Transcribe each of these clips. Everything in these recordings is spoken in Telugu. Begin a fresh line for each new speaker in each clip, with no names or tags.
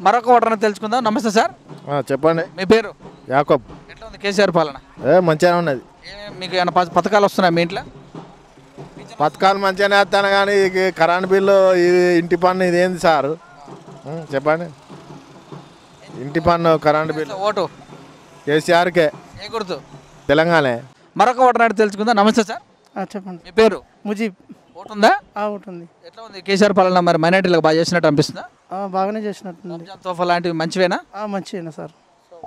మరొక ఓటర్ని తెలుసుకుందాం. నమస్తే సార్,
చెప్పండి.
మీ పేరు?
యాకోబ్.
ఎట్లా ఉంది కేసీఆర్ పాలన?
మంచిగానే ఉన్నది.
మీకు ఏమైనా పథకాలు వస్తున్నాయి మీ ఇంట్లో?
పథకాలు మంచిగానే వస్తాను కానీ కరెంట్ బిల్లు ఇది ఇంటి పన్ను ఇదేంది సార్? చెప్పండి. ఇంటి పన్ను కరెంట్ బిల్లు
ఓటు
కేసీఆర్కే.
ఏ గుర్తు?
తెలంగాణ.
మరొక ఓటర్ తెలుసుకుందాం. నమస్తే సార్,
చెప్పండి.
మీ పేరు?
ముజీబ్.
ఓటు ఉందా?
ఓటు ఉంది.
ఎట్లా ఉంది కేసీఆర్ పాలన? మరి మైనార్టీలకు బాగా చేసినట్టు అనిపిస్తుందా?
బాగానే చేసినట్టుంది.
రంజాన్ తోఫా లాంటివి మంచివేనా?
మంచిగా సార్.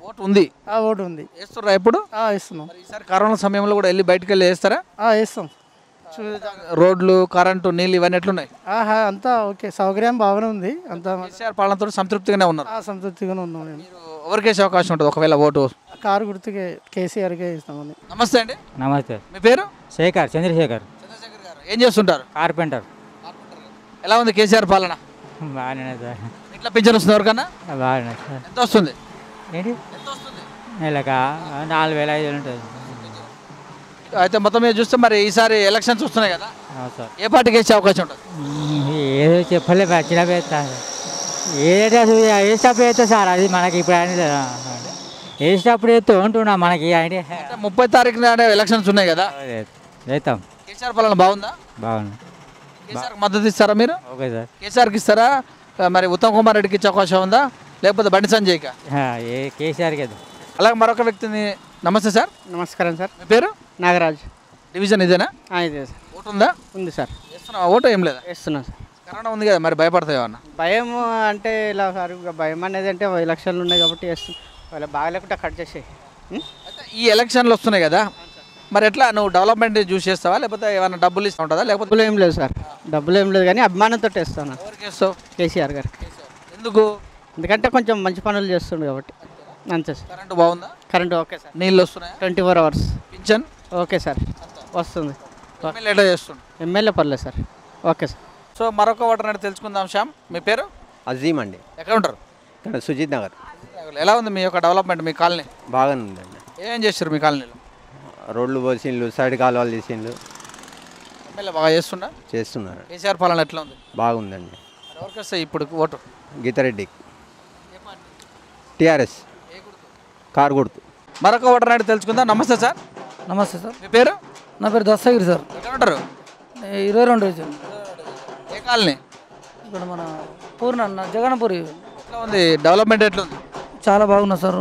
ఓటు ఉంది.
ఓటు ఉంది.
వేస్తుర్రా ఎప్పుడు?
ఇస్తున్నాం.
ఈసారి కరోనా సమయంలో కూడా వెళ్ళి బయటకు వెళ్ళి వేస్తారా?
వేస్తాం.
రోడ్లు, కరెంటు, నీళ్ళు ఇవన్నీ ఎట్లున్నాయి?
అంతా ఓకే, సౌకర్యం బాగానే ఉంది. అంతా
కేసీఆర్ పాలనతో సంతృప్తిగానే ఉన్నారు?
సంతృప్తిగానే ఉన్నాం. నేను
ఎవరికి వేసే అవకాశం ఉంటుంది ఒకవేళ ఓటు?
కారు గుర్తుకే కేసీఆర్కే ఇస్తామని.
నమస్తే అండి.
నమస్తే.
మీ పేరు?
శేఖర్, చంద్రశేఖర్.
చంద్రశేఖర్ గారు ఏం చేస్తుంటారు?
కార్పెంటర్.
ఎలా ఉంది కేసీఆర్ పాలన?
బాగానే సార్.
ఇట్లా పింఛన్ వస్తుంది ఎవరికన్నా?
బాగానే సార్.
ఎంత వస్తుంది?
ఏంటి
ఎంత వస్తుంది?
నెలకా 4,500 ఉంటుంది.
అయితే మొత్తం మీద చూస్తే మరి ఈసారి ఎలక్షన్స్ వస్తున్నాయి కదా
సార్,
ఏ పార్టీకి వేసే అవకాశం ఉంటుంది?
ఏదో చెప్పలే వచ్చిన పెడతా ఏదైతే వేసేటప్పుడు వేస్తా సార్. అది మనకి ఇప్పుడు వేసేటప్పుడు వేస్తూ ఉంటున్నా మనకి ఐడియా.
30 తారీఖున ఎలక్షన్స్ ఉన్నాయి కదా,
వేస్తాం.
కేసీఆర్ పాలన బాగుందా?
బాగుంది.
కేసీఆర్ మద్దతు ఇస్తారా మీరు?
Okay sir.
కేసీఆర్కి ఇస్తారా? మరి ఉత్తమ్ కుమార్ రెడ్డికి ఇచ్చే అవకాశం ఉందా, లేకపోతే బండి సంజయ్కా?
కేసీఆర్కి వేద్దాం.
అలాగే మరొక వ్యక్తిని. నమస్తే సార్.
నమస్కారం సార్.
మీ పేరు?
నాగరాజ్.
డివిజన్ ఇదేనా?
ఇదే సార్.
ఓటు ఉందా?
ఉంది సార్.
వేస్తున్నావా ఓటు? ఏం లేదా?
వేస్తున్నా సార్.
కరోనా ఉంది కదా, మరి భయపడతాయి ఏమన్నా?
భయం అంటే ఇలా సార్, భయం అనేది అంటే ఎలక్షన్లు ఉన్నాయి కాబట్టి వేస్తాం. వాళ్ళ బాగా లేకుండా కట్ చేసేయి.
అయితే ఈ ఎలక్షన్లు వస్తున్నాయి కదా, మరి ఎట్లా నువ్వు డెవలప్మెంట్ చూసి చేస్తావా, లేకపోతే ఏమైనా డబ్బులు ఇస్తూ ఉంటుందా, లేకపోతే?
డబ్బులు ఏం లేదు సార్, డబ్బులు ఏం లేదు కానీ అభిమానంతో వేస్తాను.
ఎవరికి వేస్తావు?
కేసీఆర్ గారికి.
ఎందుకు?
ఎందుకంటే కొంచెం మంచి పనులు చేస్తుండే కాబట్టి అంతే సార్.
కరెంటు బాగుందా?
Current okay sir.
నీళ్ళు వస్తున్నాయా?
24 hours.
పింఛన్
ఓకే సార్, వస్తుంది.
ఎమ్మెల్యే ఎట్లా చేస్తుండు?
ఎమ్మెల్యే పర్లేదు సార్. Okay sir.
సో మరొక ఓటర్ అంటే తెలుసుకుందాం. శ్యామ్, మీ పేరు?
అజీమ్ అండి.
ఎక్కడ ఉంటారు?
ఇక్కడ సుజిత్ నగర్.
ఎలా ఉంది మీ యొక్క డెవలప్మెంట్, మీ కాలనీ?
బాగానే ఉందండి.
ఏం చేస్తారు మీ కాలనీలో?
రోడ్లు పోసిండ్లు, సైడ్ కాలువలు తీసిండ్లు
ఎమ్మెల్యే బాగా
చేస్తున్నారు.
కేసీఆర్ పాలన ఎట్లా ఉంది?
బాగుందండి.
ఎవరికి వస్తాయి ఇప్పుడు ఓటు?
గీతారెడ్డి, టీఆర్ఎస్, కారు గుర్తు.
మరొక ఓటర్ అంటే తెలుసుకుందాం. నమస్తే సార్.
నమస్తే సార్.
మీ పేరు?
నా పేరు దస్తగిరి సార్.
ఎక్కడ ఉంటారు?
22 డివిజన్.
ఏ కాలనీ?
ఇక్కడ మన పూర్ణ జగన్పూరి.
ఎట్లా ఉంది డెవలప్మెంట్? ఎట్లా ఉంది?
చాలా బాగున్నది సార్.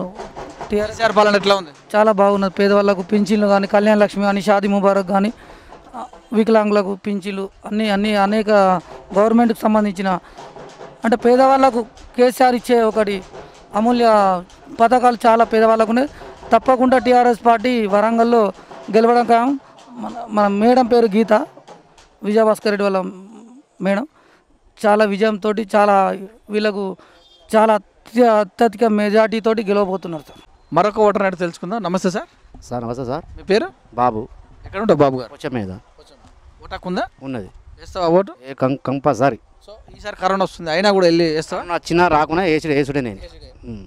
కేసీఆర్ పాలన ఎట్లా ఉంది?
చాలా బాగున్నది. పేదవాళ్ళకు పింఛన్లు కానీ, కళ్యాణ లక్ష్మి కానీ, షాదీ ముబారక్ కానీ, వికలాంగులకు పింఛన్లు అన్నీ అనేక గవర్నమెంట్కి సంబంధించిన, అంటే పేదవాళ్ళకు కేసీఆర్ ఇచ్చే ఒకటి అమూల్య పథకాలు చాలా పేదవాళ్ళకు ఉన్నాయి. తప్పకుండా టీఆర్ఎస్ పార్టీ వరంగల్లో గెలవడం ఖాయం. మన మేడం పేరు గీత, విజయభాస్కర్ రెడ్డి వాళ్ళ మేడం. చాలా విజయంతో చాలా వీళ్ళకు చాలా అత్యధిక మెజార్టీతోటి గెలవబోతున్నారు సార్.
మరొక ఓటర్ అంటే తెలుసుకుందాం. నమస్తే సార్.
సార్ నమస్తే సార్.
మీ పేరు?
బాబు.
ఎక్కడ ఉంటావు బాబు గారు?
కొంచెం మీద
ఓటాకు ఉందా?
ఉన్నది.
వేస్తావా ఓటు?
కంపల్సరీ.
సో ఈసారి కరోనా వస్తుంది, అయినా కూడా వెళ్ళి వేస్తావా?
వచ్చినా రాకుండా వేసుడే నేను.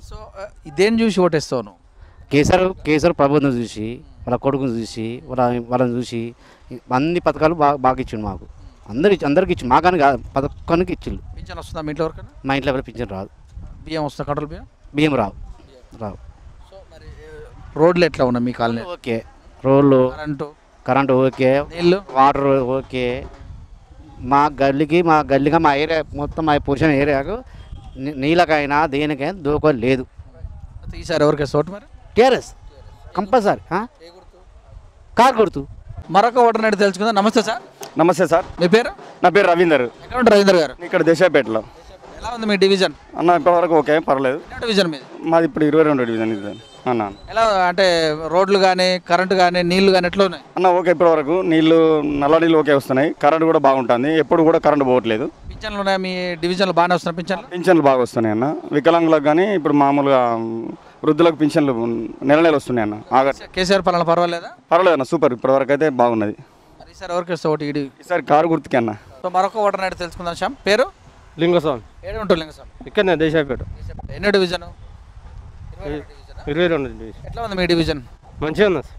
సో దేన్ని చూసి ఓటేస్తావు నువ్వు?
కేసీఆర్ ప్రభుత్వం చూసి, వాళ్ళ కొడుకుని చూసి, వాళ్ళని చూసి అన్ని పథకాలు బాగా ఇచ్చిండు మాకు. అందరికి ఇచ్చి మాకని పథకానికి ఇచ్చిండు.
పింఛన్ వస్తుందా మీ ఇంట్లో వరకు?
మా ఇంట్లో ఎవరు పింఛన్ రాదు.
బియ్యం వస్తుందా? కంట్రోల్
బియ్యం రావు.
సో మరి రోడ్లు ఎట్లా ఉన్నాయి మీ కాలనీ?
ఓకే. రోడ్లు, కరెంటు ఓకే,
నీళ్ళు,
వాటర్ ఓకే. మా గల్లీగా మా ఏరియా మొత్తం, మా పొజిషన్ ఏరియాకు నీళ్ళకైనా దేనికైనా దూకం లేదు.
ఈసారి ఎవరికి వేస్తావు మరి?
TRS compulsory. కారు గుర్తు.
మరొక ఓటర్ అంటే తెలుసుకుందాం. నమస్తే సార్.
నమస్తే సార్.
మీ పేరు?
నా పేరు రవీందర్.
ఎక్కడ ఉంటారు రవీందర్ గారు?
ఇక్కడ దేశాపేటలో.
ఎలా ఉంది మీ డివిజన్?
అన్న ఇప్పటివరకు ఓకే, పర్లేదు.
డివిజన్ మీద
మాది ఇప్పుడు 22 డివిజన్ ఇది అన్న.
ఎలా అంటే రోడ్లు కానీ, కరెంటు కానీ, నీళ్లు కానీ ఎట్లా ఉన్నాయి
అన్న? ఓకే, ఇప్పటివరకు నీళ్లు, నల్ల నీళ్ళు ఓకే వస్తున్నాయి. కరెంట్ కూడా బాగుంటుంది, ఎప్పుడు కూడా కరెంట్ పోవట్లేదు.
పింఛన్లు ఉన్నాయి మీ డివిజన్లో? బాగానే వస్తున్నాయి
పింఛన్లు బాగా వస్తున్నాయి అన్న. వికలాంగులకు కానీ ఇప్పుడు మామూలుగా వృద్ధులకు పింఛన్లు నెల వస్తున్నాయి అన్న.
కేసీఆర్ పాలన పర్వాలేదా?
పర్వాలేదు అన్న, సూపర్. ఇప్పటివరకు అయితే బాగున్నది.
ఈసారి ఎవరికి వస్తావు ఓటు?
ఈసారి కారు గుర్తుకి అన్న.
సో మరొక ఓటర్ అంటే తెలుసుకుందాం. శ్యామ్, పేరు?
లింగస్వామి.
ఏడు ఉంటుంది లింగస్వామి?
ఇక్కడ దేశాపేట.
ఎన్నో డివిజన్?
22 డివిజన్.
ఎట్లా ఉంది మీ డివిజన్?
మంచిగా ఉంది సార్.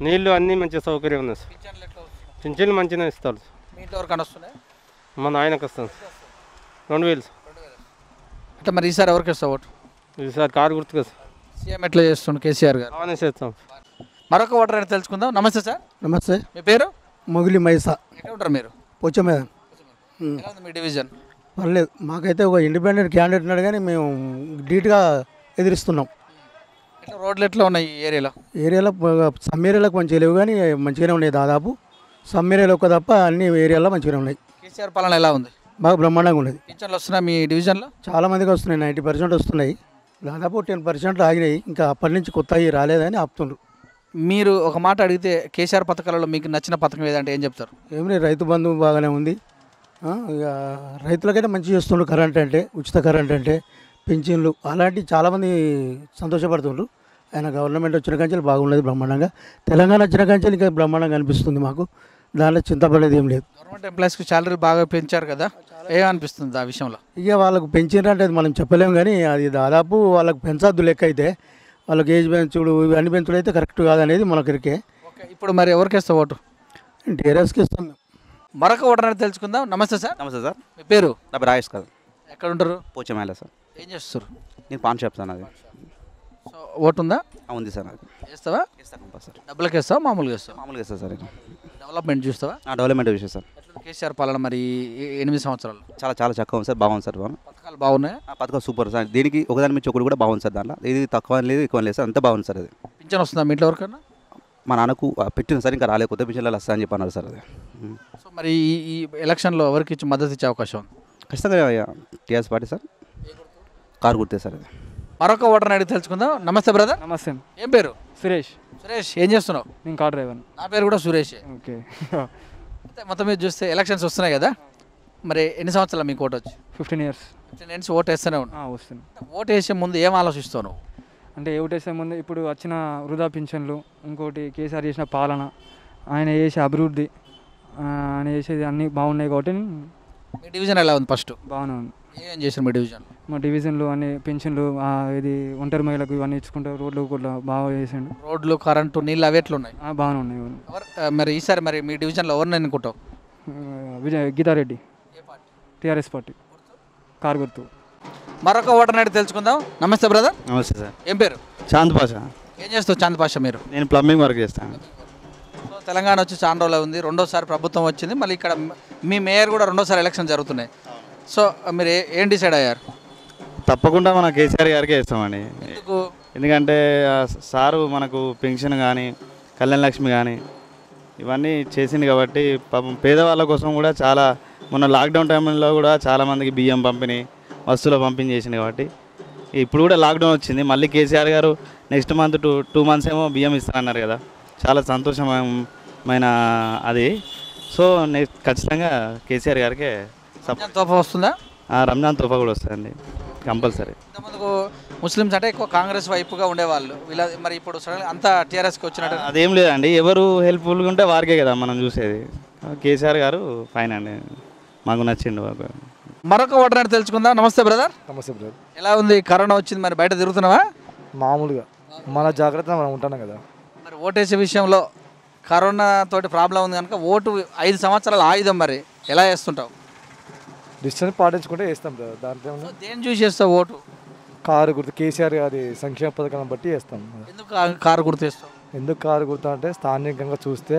నీళ్ళు అన్నీ మంచి సౌకర్యం ఉంది సార్. పింఛన్లు మంచిగా ఇస్తారు.
మీ ఇంట్లో ఎవరికి వస్తున్నాయి?
మన ఆయనకు వస్తుంది 2,000.
అంటే మరి ఈసారి ఎవరికి ఇస్తావు ఓటు?
ఈసారి కారు గుర్తుకు సార్.
సీఎం ఎట్లా చేస్తుండు కేసీఆర్ గారు?
బాగానే చేస్తాం.
మరొక ఓటర్ అని తెలుసుకుందాం. నమస్తే సార్,
నమస్తే.
మీ పేరు?
మొగిలి మైసా,
ఎక్కడ ఉంటారు మీరు?
పొచ్చ మీద.
ఎలా ఉంది మీ డివిజన్?
పర్లేదు, మాకైతే ఒక ఇండిపెండెంట్ క్యాండిడేట్ ఉన్నాడు కానీ మేము ధీటుగా ఎదిరిస్తున్నాం.
ఎట్లా రోడ్లు ఎట్లా ఉన్నాయి ఈ ఏరియాలో?
ఏరియాలో సమ్ ఏరియాలకు మంచిగా లేవు కానీ మంచిగానే ఉన్నాయి. దాదాపు సమ్ ఏరియాలో ఒక తప్ప అన్ని ఏరియాలో మంచిగానే ఉన్నాయి.
కేసీఆర్ పాలన ఎలా ఉంది?
బాగా బ్రహ్మాండంగా ఉన్నది.
పింఛన్లు వస్తున్నాయి మీ డివిజన్లో?
చాలామందికి వస్తున్నాయి, 90% వస్తున్నాయి. దాదాపు 10% ఆగినాయి, ఇంకా అప్పటి నుంచి కొత్తవి రాలేదని ఆపుతుండ్రు.
మీరు ఒక మాట అడిగితే కేసీఆర్ పథకాలలో మీకు నచ్చిన పథకం ఏదంటే ఏం చెప్తారు?
ఏం లేదు, రైతు బంధు బాగానే ఉంది. ఇక రైతులకైతే మంచిగా చేస్తుండ్రు. కరెంట్ అంటే, ఉచిత కరెంట్ అంటే, పింఛన్లు అలాంటివి చాలామంది సంతోషపడుతుండ్రు. ఆయన గవర్నమెంట్ వచ్చిన కంచెలు బాగున్నది బ్రహ్మాండంగా. తెలంగాణ వచ్చిన కంచెలు ఇంకా బ్రహ్మాండంగా అనిపిస్తుంది మాకు. దాంట్లో చింతపడేది ఏం లేదు.
గవర్నమెంట్ ఎంప్లాయీస్కి శాలరీలు బాగా పెంచారు కదా, ఏమనిపిస్తుంది ఆ విషయంలో?
ఇక వాళ్ళకు పెంచినారంటే అది మనం చెప్పలేము కానీ అది దాదాపు వాళ్ళకు పెంచద్దు లెక్క అయితే. వాళ్ళకి ఏజ్ పెంచుడు ఇవన్నీ పెంచుడు అయితే కరెక్ట్ కాదనేది మనకి.
ఓకే, ఇప్పుడు మరి ఎవరికి ఇస్తావు ఓటు?
టీఆర్ఎస్కి ఇస్తాం మేము.
మరొక ఓటర్ అని తెలుసుకుందాం. నమస్తే సార్.
నమస్తే సార్,
మీ పేరు?
నా పేరు రాయేష్ కాదు,
ఎక్కడ ఉంటారు?
పోచమేళ సార్.
ఏం చేస్తారు?
నేను పాన్ షాప్ సార్. అది
సో ఓటు ఉందా?
ఉంది సార్. అది
వేస్తావా?
ఇస్తాను కంపల్సరీ.
డబ్బులకి వేస్తావా మామూలుగా వేస్తావా?
మామూలుగా ఇస్తాను సార్.
డెవలప్మెంట్ చూస్తావా?
డెవలప్మెంట్ విషయం సార్.
ఎట్లా కేసీఆర్ పాలన మరి 8 సంవత్సరాలు?
చాలా చాలా చక్కగా ఉంది సార్, బాగుంది సార్.
పథకాలు బాగున్నాయా?
పథకం సూపర్ సార్. దీనికి ఒకదాని నుంచి ఒకటి కూడా బాగుంది సార్. దాంట్లో ఇది తక్కువ లేదు ఎక్కువ లేదు సార్, అంతా బాగుంది సార్. అది
పింఛన్ వస్తుందా మీ ఇంట్లో ఎవరికన్నా?
మా నాన్నకు పెట్టిన సార్, ఇంకా రాలేకపోతే పింఛన్లు వస్తా అని చెప్పి అన్నారు సార్. అది
సో మరి ఈ ఎలక్షన్లో ఎవరికి ఇచ్చి మద్దతు ఇచ్చే అవకాశం ఉంది?
ఖచ్చితంగా టీఆర్ఎస్ పార్టీ సార్, కారు గుర్తే సార్. అది
మరొక ఓటర్ అడిగి తెలుసుకుందాం. నమస్తే బ్రదర్.
నమస్తే.
ఏం పేరు?
సురేష్.
సురేష్, ఏం చేస్తున్నావు?
నేను కార్ డ్రైవర్.
నా పేరు కూడా సురేష్.
ఓకే.
మొత్తం మీద చూస్తే ఎలక్షన్స్ వస్తున్నాయి కదా, మరి ఎన్ని సంవత్సరాలు మీకు ఓటు వచ్చి?
15 years.
15 years ఓటు వేస్తూనే ఉన్నావు.
వస్తుంది.
ఓటు వేసే ముందు ఏం ఆలోచిస్తావు నువ్వు?
అంటే ఓటు వేసే ముందు ఇప్పుడు వచ్చిన వృధా పింఛన్లు, ఇంకోటి కేసీఆర్ చేసిన పాలన, ఆయన చేసే అభివృద్ధి, ఆయన చేసేది అన్నీ బాగున్నాయి కాబట్టి.
మీ డివిజన్ ఎలా ఉంది? ఫస్ట్
బాగానే ఉంది.
ఏం చేశారు మీ డివిజన్?
మా డివిజన్లో అన్ని పెన్షన్లు, ఇది ఒంటరి మహిళలకు ఇవన్నీ ఇచ్చుకుంటూ రోడ్లు కూడా బాగా చేసిండు.
రోడ్లు, కరెంటు, నీళ్ళు అవి ఎట్లున్నాయి?
బాగానే ఉన్నాయి.
మరి ఈసారి మరి మీ డివిజన్లో ఎవరిని ఎన్నుకుంటావు?
గీతారెడ్డి, టీఆర్ఎస్ పార్టీ, కారు గుర్తు.
మరొక ఓటర్ అడిగి తెలుసుకుందాం. నమస్తే బ్రదర్.
నమస్తే సార్.
ఏం పేరు?
చాంద్ పాషా.
ఏం చేస్తావు చాంద్ పాషా మీరు?
నేను ప్లంబింగ్ వర్క్ చేస్తాను.
సో తెలంగాణ వచ్చి చాలా రోజులు ఉంది, రెండోసారి ప్రభుత్వం వచ్చింది, మళ్ళీ ఇక్కడ మీ మేయర్ కూడా రెండోసారి ఎలక్షన్ జరుగుతున్నాయి. సో మీరు ఏం డిసైడ్ అయ్యారు?
తప్పకుండా మన కేసీఆర్ గారికే ఇస్తామండి.
ఎందుకు?
ఎందుకంటే సారు మనకు పెన్షన్ కానీ కళ్యాణ లక్ష్మి కానీ ఇవన్నీ చేసింది కాబట్టి పాపం పేదవాళ్ళ కోసం కూడా చాలా, మొన్న లాక్డౌన్ టైంలో కూడా చాలామందికి బియ్యం పంపిణీ, వస్తువుల పంపిణీ చేసింది కాబట్టి ఇప్పుడు కూడా లాక్డౌన్ వచ్చింది, మళ్ళీ కేసీఆర్ గారు నెక్స్ట్ మంత్ 2 months ఏమో బియ్యం ఇస్తారన్నారు కదా, చాలా సంతోషమైన అది. సో నెక్స్ట్ ఖచ్చితంగా కేసీఆర్ గారికే
తోఫా వస్తుందా?
రంజాన్ తోఫా కూడా వస్తుందండి కంపల్సరీ.
ఇంతకుముందుకు ముస్లిమ్స్ అంటే ఎక్కువ కాంగ్రెస్ వైపుగా ఉండేవాళ్ళు, వీళ్ళ మరి ఇప్పుడు సడన్ అంతా టీఆర్ఎస్కి వచ్చినట్టు.
అదేం లేదండి, ఎవరు హెల్ప్ఫుల్గా ఉంటే వారికే కదా మనం చూసేది. కేసీఆర్ గారు ఫైన్ అండి, మాకు నచ్చిండు.
మరొక ఓటర్ అని తెలుసుకుందాం. నమస్తే బ్రదర్.
నమస్తే బ్రదర్.
ఎలా ఉంది? కరోనా వచ్చింది, మరి బయట తిరుగుతున్నావా?
మామూలుగా మన జాగ్రత్త మనం ఉంటాం కదా.
మరి ఓటేసే విషయంలో కరోనా తోటి ప్రాబ్లం ఉంది కనుక ఓటు 5 సంవత్సరాల ఆయుధం, మరి ఎలా వేస్తుంటావు?
డిస్టెన్స్ పాటించుకుంటే వేస్తాం బ్రదర్. దాంట్లో
దేని చూసి చేస్తావు ఓటు?
కారు గుర్తు, కేసీఆర్ గారి సంక్షేమ పథకాలను బట్టి వేస్తాం.
ఎందుకు కారు గుర్తు వేస్తాం?
ఎందుకు కారు గుర్తు అంటే స్థానికంగా చూస్తే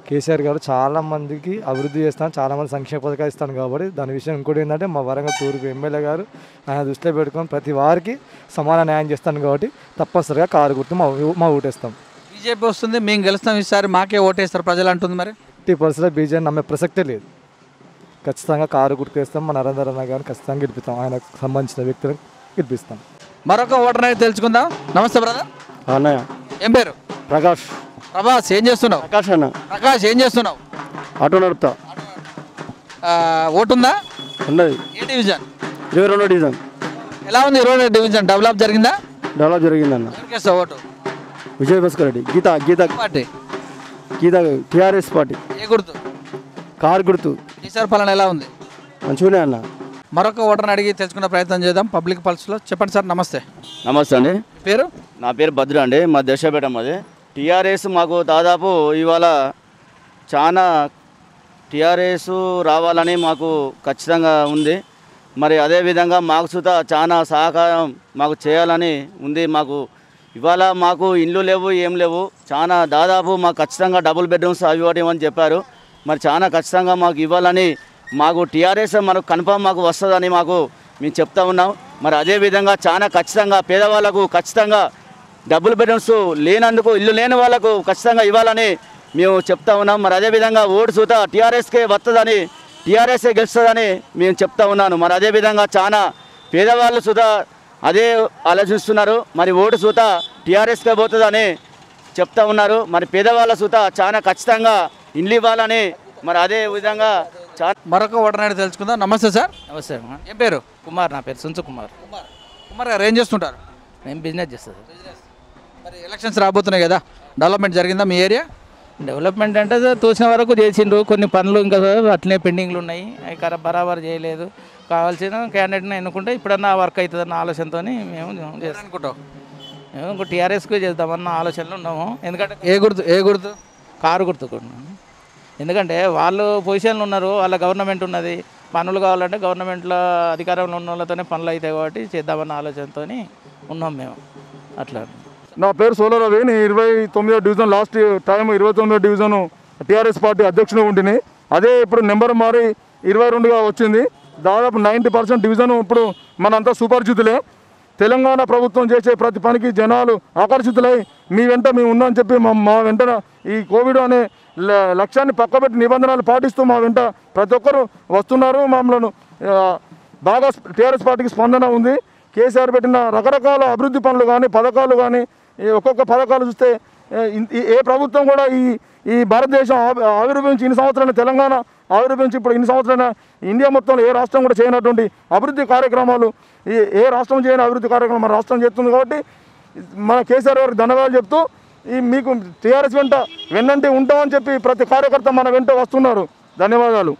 కేసీఆర్ గారు చాలా మందికి అభివృద్ధి చేస్తాను, చాలామంది సంక్షేమ పథకాలు ఇస్తాను కాబట్టి దాని విషయం. ఇంకోటి ఏంటంటే మా వరంగల్ తూర్పు ఎమ్మెల్యే గారు ఆయన దృష్టిలో పెట్టుకొని ప్రతి వారికి సమాన న్యాయం చేస్తాను కాబట్టి తప్పనిసరిగా కారు గుర్తు మా ఓటేస్తాం.
బీజేపీ వస్తుంది, మేము గెలుస్తాం, ఈసారి మాకే ఓటేస్తారు ప్రజలు అంటుంది. మరి
50% బీజేపీ నమ్మే ప్రసక్తే లేదు. ఖచ్చితంగా కారు గుర్తు వేస్తాం. మా నరేంద్ర అన్న గారిని ఖచ్చితంగా గెలిపిస్తాం, ఆయనకు సంబంధించిన వ్యక్తులను గెలిపిస్తాం.
మరొక ఓటర్ అనేది తెలుసుకుందాం. నమస్తే బ్రదర్.
అన్నయ్య.
ఏం పేరు?
ప్రకాష్.
ప్రభాస్, ఏం చేస్తున్నావు?
ప్రకాష్ అన్న.
ప్రకాష్, ఏం చేస్తున్నావు?
ఆటో నడుపుతా.
ఓటుందా?
ఉన్నది.
ఏ డివిజన్?
22వ డివిజన్.
ఎలా ఉంది 22వ డివిజన్? డెవలప్ జరిగిందా?
డెవలప్ జరిగిందన్న.
ఎవరికేస్తావు vote?
Vijay Bhaskar Reddy. Geetha
party.
TRS party.
ఏ గుర్తు?
కారు గుర్తు.
కేసీఆర్ పాలన ఎలా ఉంది?
మంచిగానే అన్న.
మరొక ఓటర్ని అడిగి తెలుసుకునే ప్రయత్నం చేద్దాం పబ్లిక్ పల్స్లో. చెప్పండి సార్. నమస్తే.
నమస్తే అండి.
పేరు?
నా పేరు భద్ర అండి, మా దేశపేట మాది. టీఆర్ఎస్ మాకు దాదాపు ఇవాళ చాలా టీఆర్ఎస్ రావాలని మాకు ఖచ్చితంగా ఉంది. మరి అదేవిధంగా మాకు సుత చాలా సహకారం మాకు చేయాలని ఉంది. మాకు ఇవాళ మాకు ఇండ్లు లేవు, ఏం లేవు. చాలా దాదాపు మాకు ఖచ్చితంగా డబుల్ బెడ్రూమ్స్ అవి ఇవ్వడం చెప్పారు. మరి చాలా ఖచ్చితంగా మాకు ఇవ్వాలని మాకు టీఆర్ఎస్ మనకు కన్ఫామ్ మాకు వస్తుందని మాకు మేము చెప్తా ఉన్నాం. మరి అదేవిధంగా చాలా ఖచ్చితంగా పేదవాళ్ళకు ఖచ్చితంగా డబుల్ బెడ్రూమ్స్ లేనందుకు ఇల్లు లేని వాళ్ళకు ఖచ్చితంగా ఇవ్వాలని మేము చెప్తా ఉన్నాం. మరి అదేవిధంగా ఓటు సూత టీఆర్ఎస్కే వస్తుందని, టీఆర్ఎస్ఏ గెలుస్తుందని మేము చెప్తా ఉన్నాను. మరి అదేవిధంగా చాలా పేదవాళ్ళు సుధా అదే ఆలోచిస్తున్నారు. మరి ఓటు సూత టీఆర్ఎస్కే పోతుందని చెప్తా ఉన్నారు. మరి పేదవాళ్ళ సూత చాలా ఖచ్చితంగా ఇండ్లు ఇవ్వాలని మరి అదే విధంగా
మరొక ఓటర్ని తెలుసుకుందాం. నమస్తే సార్.
నమస్తే.
ఏం పేరు?
కుమార్. నా పేరు సుంచు కుమార్.
కుమార్ గారు ఏం చేస్తుంటారు?
నేను బిజినెస్ చేస్తాను.
మరి ఎలక్షన్స్ రాబోతున్నాయి కదా, డెవలప్మెంట్ జరిగిందా మీ ఏరియా?
డెవలప్మెంట్ అంటే తోచిన వరకు చేసిండ్రు, కొన్ని పనులు ఇంకా అట్లనే పెండింగ్లు ఉన్నాయి, అవి బరాబర్ చేయలేదు. కావాల్సిన క్యాండిడేట్ని ఎన్నుకుంటే ఇప్పుడన్నా వర్క్ అవుతుందన్న ఆలోచనతో మేము
అనుకుంటాం.
మేము ఇంకో టీఆర్ఎస్కి చేద్దామన్న ఆలోచనలో ఉన్నాము. ఎందుకంటే
ఏ గుర్తు?
కారు గుర్తుకున్నాము. ఎందుకంటే వాళ్ళు పొజిషన్లు ఉన్నారు, వాళ్ళ గవర్నమెంట్ ఉన్నది, పనులు కావాలంటే గవర్నమెంట్లో అధికారంలో ఉన్న వాళ్ళతోనే పనులు అవుతాయి కాబట్టి చేద్దామన్న ఆలోచనతో ఉన్నాం మేము. అట్లా
నా పేరు సోల రవి. నేను 29వ డివిజన్ లాస్ట్ టైం 29వ డివిజన్ టీఆర్ఎస్ పార్టీ అధ్యక్షుడు ఉంటిని. అదే ఇప్పుడు నెంబర్ మారి 22గా వచ్చింది. దాదాపు 90% డివిజన్ ఇప్పుడు మనంతా సుపరిచితులే. తెలంగాణ ప్రభుత్వం చేసే ప్రతి పనికి జనాలు ఆకర్షితులై మీ వెంట మేము ఉన్నామని చెప్పి మా వెంట ఈ కోవిడ్ అనే లక్ష్యాన్ని పక్కబెట్టి నిబంధనలు పాటిస్తూ మా వెంట ప్రతి ఒక్కరు వస్తున్నారు. మమ్మల్ని బాగా టీఆర్ఎస్ పార్టీకి స్పందన ఉంది. కేసీఆర్ పెట్టిన రకరకాల అభివృద్ధి పనులు కానీ పథకాలు కానీ ఒక్కొక్క పథకాలు చూస్తే ఏ ప్రభుత్వం కూడా ఈ భారతదేశం ఆవిర్భవించి ఇన్ని సంవత్సరాలు, తెలంగాణ ఆవిర్భవించి ఇప్పుడు ఇన్ని సంవత్సరాల ఇండియా మొత్తంలో ఏ రాష్ట్రం కూడా చేయనటువంటి అభివృద్ధి కార్యక్రమాలు, ఏ రాష్ట్రం చేయని అభివృద్ధి కార్యక్రమం మన రాష్ట్రం చేస్తుంది. కాబట్టి మన కేసీఆర్ గారికి ధన్యవాదాలు చెప్తూ మీకు టీఆర్ఎస్ వెంట వెన్నంటి ఉంటామని చెప్పి ప్రతి కార్యకర్త మన వెంట వస్తున్నారు. ధన్యవాదాలు.